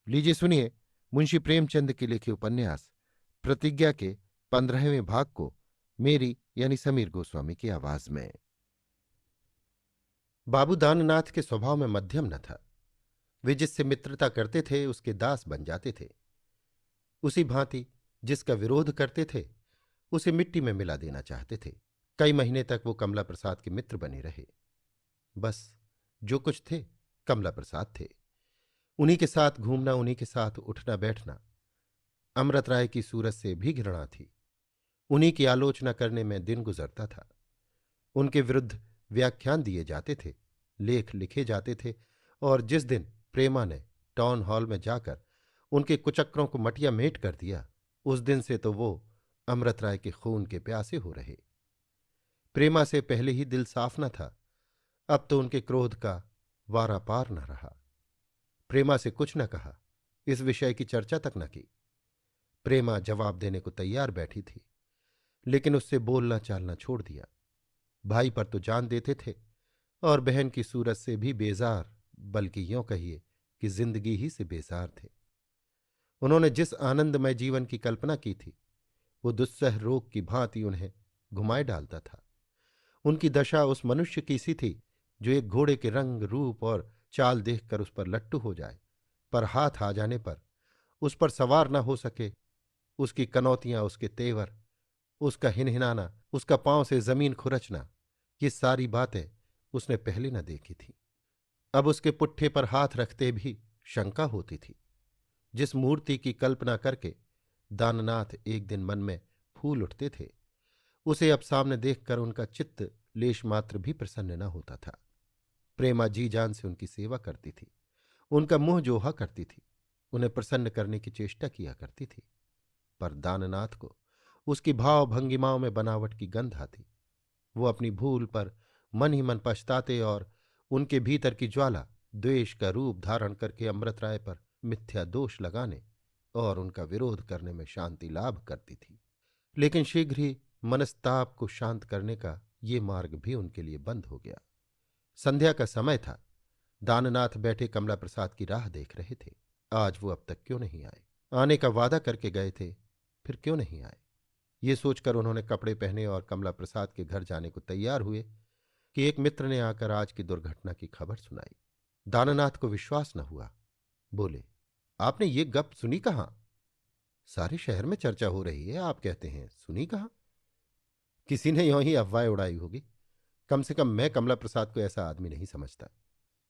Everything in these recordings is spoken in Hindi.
लीजिए सुनिए मुंशी प्रेमचंद के लिखे उपन्यास प्रतिज्ञा के 15वें भाग को मेरी यानी समीर गोस्वामी की आवाज में। बाबू दाननाथ के स्वभाव में मध्यम न था। वे जिससे मित्रता करते थे उसके दास बन जाते थे। उसी भांति जिसका विरोध करते थे उसे मिट्टी में मिला देना चाहते थे। कई महीने तक वो कमला प्रसाद के मित्र बने रहे। बस जो कुछ थे कमला प्रसाद थे। उन्हीं के साथ घूमना, उन्हीं के साथ उठना बैठना। अमृत राय की सूरत से भी घृणा थी। उन्हीं की आलोचना करने में दिन गुजरता था। उनके विरुद्ध व्याख्यान दिए जाते थे, लेख लिखे जाते थे, और जिस दिन प्रेमा ने टाउन हॉल में जाकर उनके कुचक्रों को मटिया मेट कर दिया, उस दिन से तो वो अमृत राय के खून के प्यासे हो रहे। प्रेमा से पहले ही दिल साफ न था, अब तो उनके क्रोध का वारा पार न रहा। प्रेमा से कुछ न कहा, इस विषय की चर्चा तक न की। प्रेमा जवाब देने को तैयार बैठी थी, लेकिन उससे बोलना चालना छोड़ दिया। भाई पर तो जान देते थे और बहन की सूरत से भी बेजार, बल्कि यूं कहिए कि जिंदगी ही से बेजार थे। उन्होंने जिस आनंदमय जीवन की कल्पना की थी वो दुस्सह रोग की भांति उन्हें घुमाए डालता था। उनकी दशा उस मनुष्य की सी थी जो एक घोड़े के रंग रूप और चाल देखकर उस पर लट्टू हो जाए, पर हाथ आ जाने पर उस पर सवार न हो सके। उसकी कनौतियां, उसके तेवर, उसका हिनहिनाना, उसका पांव से जमीन खुरचना, ये सारी बातें उसने पहले न देखी थी। अब उसके पुट्ठे पर हाथ रखते भी शंका होती थी। जिस मूर्ति की कल्पना करके दाननाथ एक दिन मन में फूल उठते थे, उसे अब सामने देखकर उनका चित्त लेश मात्र भी प्रसन्न न होता था। प्रेमा जी जान से उनकी सेवा करती थी, उनका मुंह जोहा करती थी, उन्हें प्रसन्न करने की चेष्टा किया करती थी, पर दाननाथ को उसकी भाव भंगिमाओं में बनावट की गंध आती। वो अपनी भूल पर मन ही मन पछताते और उनके भीतर की ज्वाला द्वेष का रूप धारण करके अमृत राय पर मिथ्या दोष लगाने और उनका विरोध करने में शांति लाभ करती थी। लेकिन शीघ्र ही मनस्ताप को शांत करने का ये मार्ग भी उनके लिए बंद हो गया। संध्या का समय था। दाननाथ बैठे कमला प्रसाद की राह देख रहे थे। आज वो अब तक क्यों नहीं आए? आने का वादा करके गए थे, फिर क्यों नहीं आए? ये सोचकर उन्होंने कपड़े पहने और कमला प्रसाद के घर जाने को तैयार हुए कि एक मित्र ने आकर आज की दुर्घटना की खबर सुनाई। दाननाथ को विश्वास न हुआ। बोले, आपने ये गप सुनी कहाँ? सारे शहर में चर्चा हो रही है, आप कहते हैं सुनी कहाँ? किसी ने यों ही अफवाह उड़ाई होगी। कम से कम मैं कमला प्रसाद को ऐसा आदमी नहीं समझता।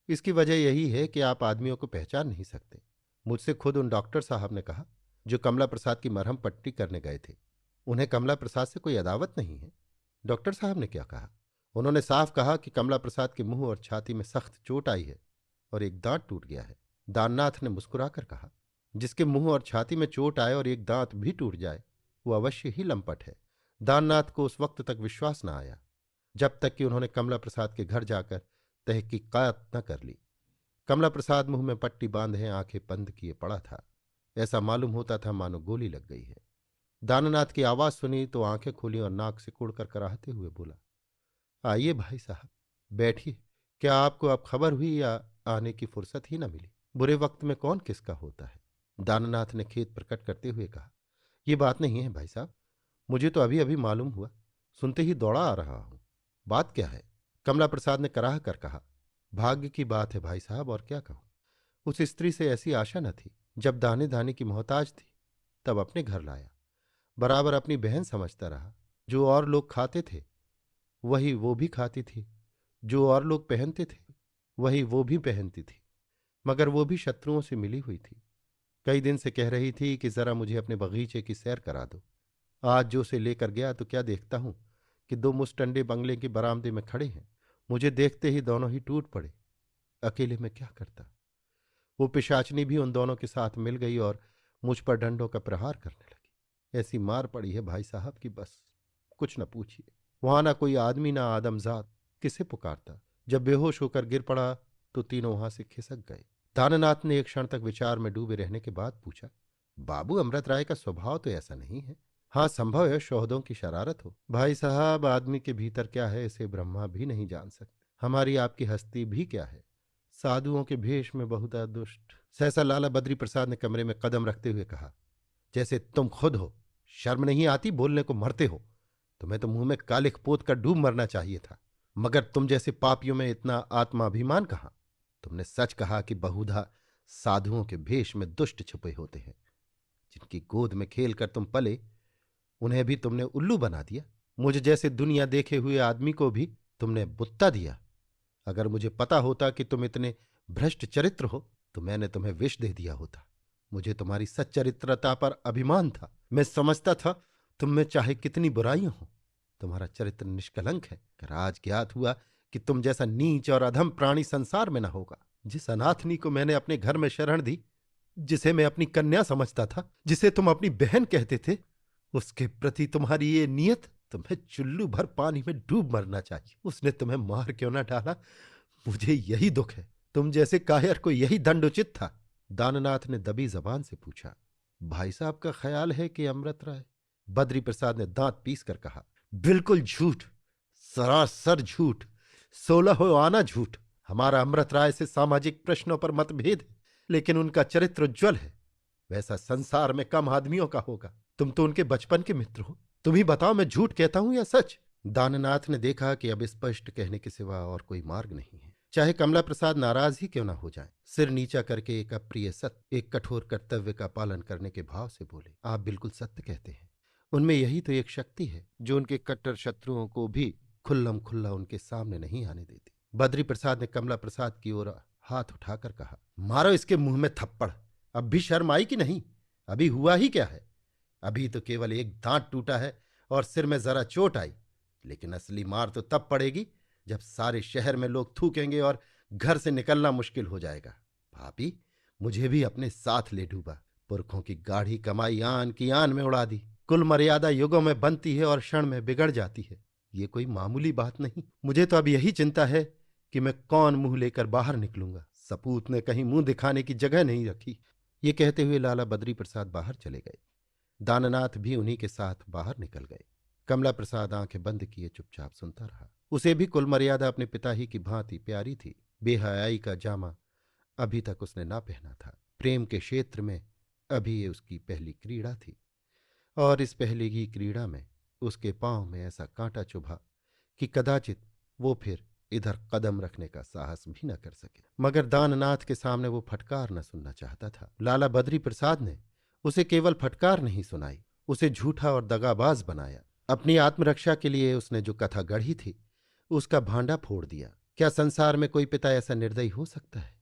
इसकी वजह यही है कि आप आदमियों को पहचान नहीं सकते। मुझसे खुद उन डॉक्टर साहब ने कहा जो कमला प्रसाद की मरहम पट्टी करने गए थे। उन्हें कमला प्रसाद से कोई अदावत नहीं है। डॉक्टर साहब ने क्या कहा? उन्होंने साफ कहा कि कमला प्रसाद के मुंह और छाती में सख्त चोट आई है और एक दांत टूट गया है। दाननाथ ने मुस्कुराकर कहा, जिसके मुंह और छाती में चोट आए और एक दांत भी टूट जाए वो अवश्य ही लंपट है। दाननाथ को उस वक्त तक विश्वास न आया जब तक कि उन्होंने कमला प्रसाद के घर जाकर तहकीकात न कर ली। कमला प्रसाद मुंह में पट्टी बांधे आंखें बंद किए पड़ा था। ऐसा मालूम होता था मानो गोली लग गई है। दाननाथ की आवाज सुनी तो आंखें खोली और नाक से कुड़कर कराहते हुए बोला, आइए भाई साहब, बैठिए। क्या आपको अब खबर हुई या आने की फुर्सत ही न मिली? बुरे वक्त में कौन किसका होता है? दाननाथ ने खेद प्रकट करते हुए कहा, यह बात नहीं है भाई साहब, मुझे तो अभी अभी मालूम हुआ, सुनते ही दौड़ा आ रहा हूं। बात क्या है? कमला प्रसाद ने कराह कर कहा, भाग्य की बात है भाई साहब, और क्या कहूं। उस स्त्री से ऐसी आशा न थी। जब दाने दाने की मोहताज थी तब अपने घर लाया। बराबर अपनी बहन समझता रहा। जो और लोग खाते थे वही वो भी खाती थी, जो और लोग पहनते थे वही वो भी पहनती थी, मगर वो भी शत्रुओं से मिली हुई थी। कई दिन से कह रही थी कि जरा मुझे अपने बगीचे की सैर करा दो। आज जो उसे लेकर गया तो क्या देखता हूं कि दो मुस्टंडे बंगले के बरामदे में खड़े हैं। मुझे देखते ही दोनों ही टूट पड़े। अकेले में क्या करता? वो पिशाचनी भी उन दोनों के साथ मिल गई और मुझ पर डंडों का प्रहार करने लगी। ऐसी मार पड़ी है भाई साहब की बस कुछ न पूछिए। वहां ना कोई आदमी ना आदमजात, किसे पुकारता? जब बेहोश होकर गिर पड़ा तो तीनों वहां से खिसक गए। दाननाथ ने एक क्षण तक विचार में डूबे रहने के बाद पूछा, बाबू अमृत राय का स्वभाव तो ऐसा नहीं है। हाँ, संभव है शोहदों की शरारत हो। भाई साहब, आदमी के भीतर क्या है इसे ब्रह्मा भी नहीं जान सकते। हमारी आपकी हस्ती भी क्या है? साधुओं के भेष में बहुधा दुष्ट, सहसा लाला बद्री प्रसाद ने कमरे में कदम रखते हुए कहा, जैसे तुम खुद हो, शर्म नहीं आती, बोलने को मरते हो। तुम्हें तो मुंह में कालिख पोत कर डूब मरना चाहिए था, मगर तुम जैसे पापियों में इतना आत्माभिमान कहाँ। तुमने सच कहा कि बहुधा साधुओं के भेष में दुष्ट छुपे होते हैं। जिनकी गोद में खेल कर तुम पले, उन्हें भी तुमने उल्लू बना दिया। मुझे जैसे दुनिया देखे हुए आदमी को भी तुमने बुत्ता दिया। अगर मुझे पता होता कि तुम इतने भ्रष्ट चरित्र हो तो मैंने तुम्हें विष दे दिया होता। मुझे तुम्हारी सच्चरित्रता पर अभिमान था। मैं समझता था तुम में चाहे कितनी बुराइयां हो, तुम्हारा चरित्र निष्कलंक है। कर आज ज्ञात हुआ कि तुम जैसा नीच और अधम प्राणी संसार में न होगा। जिस अनाथनी को मैंने अपने घर में शरण दी, जिसे मैं अपनी कन्या समझता था, जिसे तुम अपनी बहन कहते थे, उसके प्रति तुम्हारी ये नियत, तुम्हें चुल्लू भर पानी में डूब मरना चाहिए। उसने तुम्हें मार क्यों ना डाला, मुझे यही दुख है। तुम जैसे कायर को यही दंड उचित था। दाननाथ ने दबी जबान से पूछा, भाई साहब का ख्याल है कि अमृत राय? बद्री प्रसाद ने दांत पीस कर कहा, बिल्कुल झूठ, सरासर झूठ, 16 आना झूठ। हमारा अमृत राय से सामाजिक प्रश्नों पर मतभेद है, लेकिन उनका चरित्र उज्ज्वल है। वैसा संसार में कम आदमियों का होगा। तुम तो उनके बचपन के मित्र हो। तुम ही बताओ, मैं झूठ कहता हूं या सच? दाननाथ ने देखा कि अब स्पष्ट कहने के सिवा और कोई मार्ग नहीं है। चाहे कमला प्रसाद नाराज ही क्यों ना हो जाए, सिर नीचा करके एक अप्रिय सत्य, एक कठोर कर्तव्य का पालन करने के भाव से बोले, आप बिल्कुल सत्य कहते हैं। उनमें यही तो एक शक्ति है जो उनके कट्टर शत्रुओं को भी खुल्लम खुल्ला उनके सामने नहीं आने देती। बद्री प्रसाद ने कमला प्रसाद की ओर हाथ उठाकर कहा, मारो इसके मुंह में थप्पड़। अब भी शर्म आई कि नहीं? अभी हुआ ही क्या है? अभी तो केवल एक दांत टूटा है और सिर में जरा चोट आई, लेकिन असली मार तो तब पड़ेगी जब सारे शहर में लोग थूकेंगे और घर से निकलना मुश्किल हो जाएगा। भाभी, मुझे भी अपने साथ ले डूबा। पुरखों की गाढ़ी कमाई आन की आन में उड़ा दी। कुल मर्यादा युगों में बनती है और क्षण में बिगड़ जाती है। ये कोई मामूली बात नहीं। मुझे तो अब यही चिंता है कि मैं कौन मुंह लेकर बाहर निकलूंगा। सपूत ने कहीं मुंह दिखाने की जगह नहीं रखी। ये कहते हुए लाला बद्री प्रसाद बाहर चले गए। दाननाथ भी उन्हीं के साथ बाहर निकल गए। कमला प्रसाद आंखें बंद किए चुपचाप सुनता रहा। उसे भी कुल मर्यादा अपने पिता ही की भांति प्यारी थी। बेहयाई का जामा अभी तक उसने ना पहना था। प्रेम के क्षेत्र में अभी ये उसकी पहली क्रीड़ा थी, और इस पहली ही क्रीड़ा में उसके पांव में ऐसा कांटा चुभा कि कदाचित वो फिर इधर कदम रखने का साहस भी न कर सके। मगर दाननाथ के सामने वो फटकार न सुनना चाहता था। लाला बद्री प्रसाद ने उसे केवल फटकार नहीं सुनाई, उसे झूठा और दगाबाज बनाया। अपनी आत्मरक्षा के लिए उसने जो कथा गढ़ी थी उसका भांडा फोड़ दिया। क्या संसार में कोई पिता ऐसा निर्दयी हो सकता है?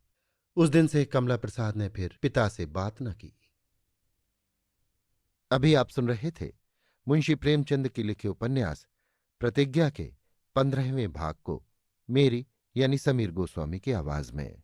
उस दिन से कमला प्रसाद ने फिर पिता से बात न की। अभी आप सुन रहे थे मुंशी प्रेमचंद के लिखे उपन्यास प्रतिज्ञा के 15वें भाग को मेरी यानी समीर गोस्वामी की आवाज में।